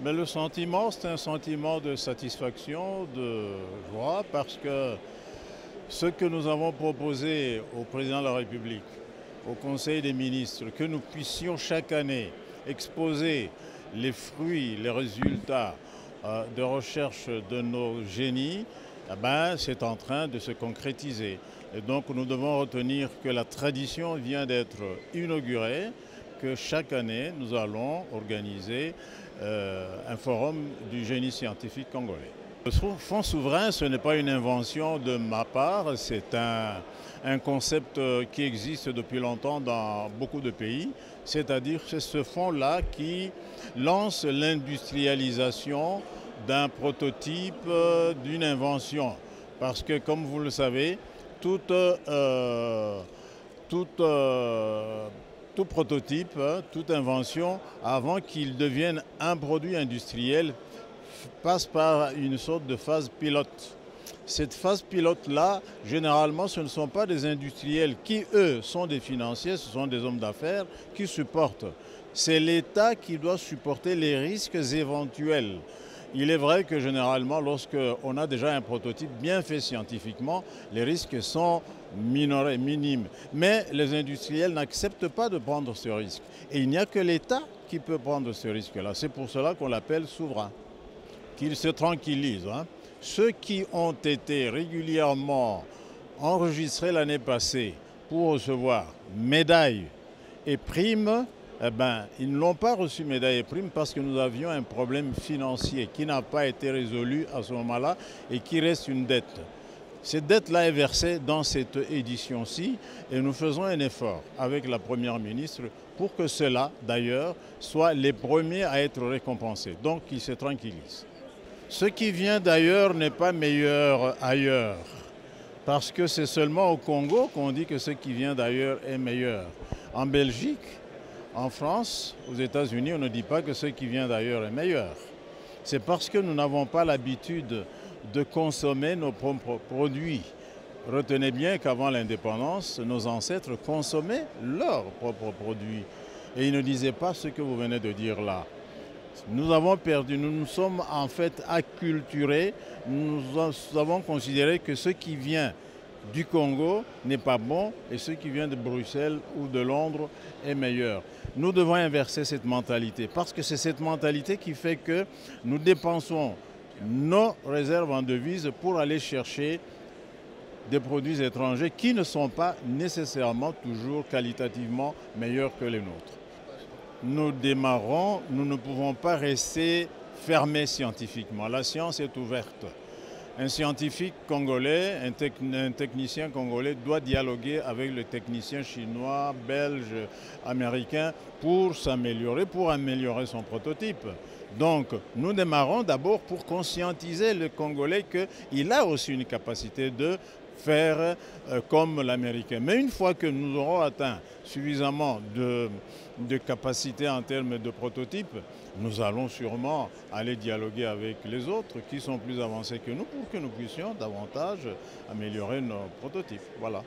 Mais le sentiment, c'est un sentiment de satisfaction, de joie, parce que ce que nous avons proposé au président de la République, au Conseil des ministres, que nous puissions chaque année exposer les fruits, les résultats de recherche de nos génies, eh ben, c'est en train de se concrétiser. Et donc nous devons retenir que la tradition vient d'être inaugurée, que chaque année nous allons organiser un forum du génie scientifique congolais. Le fonds souverain, ce n'est pas une invention de ma part, c'est un concept qui existe depuis longtemps dans beaucoup de pays, c'est-à-dire que c'est ce fonds-là qui lance l'industrialisation d'un prototype, d'une invention. Parce que, comme vous le savez, tout prototype, toute invention, avant qu'il devienne un produit industriel, passe par une sorte de phase pilote. Cette phase pilote-là, généralement, ce ne sont pas des industriels qui, eux, sont des financiers, ce sont des hommes d'affaires qui supportent. C'est l'État qui doit supporter les risques éventuels. Il est vrai que généralement, lorsqu'on a déjà un prototype bien fait scientifiquement, les risques sont minorés, minimes. Mais les industriels n'acceptent pas de prendre ce risque. Et il n'y a que l'État qui peut prendre ce risque-là. C'est pour cela qu'on l'appelle souverain. Qu'il se tranquillise. Ceux qui ont été régulièrement enregistrés l'année passée pour recevoir médailles et primes, eh ben, ils ne l'ont pas reçu médaille et prime parce que nous avions un problème financier qui n'a pas été résolu à ce moment-là et qui reste une dette. Cette dette-là est versée dans cette édition-ci et nous faisons un effort avec la Première ministre pour que ceux-là, d'ailleurs, soient les premiers à être récompensés. Donc, ils se tranquillisent. Ce qui vient d'ailleurs n'est pas meilleur ailleurs, parce que c'est seulement au Congo qu'on dit que ce qui vient d'ailleurs est meilleur. En Belgique, en France, aux États-Unis, on ne dit pas que ce qui vient d'ailleurs est meilleur. C'est parce que nous n'avons pas l'habitude de consommer nos propres produits. Retenez bien qu'avant l'indépendance, nos ancêtres consommaient leurs propres produits. Et ils ne disaient pas ce que vous venez de dire là. Nous avons perdu, nous nous sommes en fait acculturés, nous avons considéré que ce qui vient du Congo n'est pas bon et ce qui vient de Bruxelles ou de Londres est meilleur. Nous devons inverser cette mentalité parce que c'est cette mentalité qui fait que nous dépensons nos réserves en devises pour aller chercher des produits étrangers qui ne sont pas nécessairement toujours qualitativement meilleurs que les nôtres. Nous démarrons, nous ne pouvons pas rester fermés scientifiquement. La science est ouverte. Un scientifique congolais, un technicien congolais doit dialoguer avec le technicien chinois, belge, américain pour s'améliorer, pour améliorer son prototype. Donc nous démarrons d'abord pour conscientiser le Congolais qu'il a aussi une capacité de faire comme l'Américain. Mais une fois que nous aurons atteint suffisamment de capacité en termes de prototype, nous allons sûrement aller dialoguer avec les autres qui sont plus avancés que nous pour que nous puissions davantage améliorer nos prototypes. Voilà.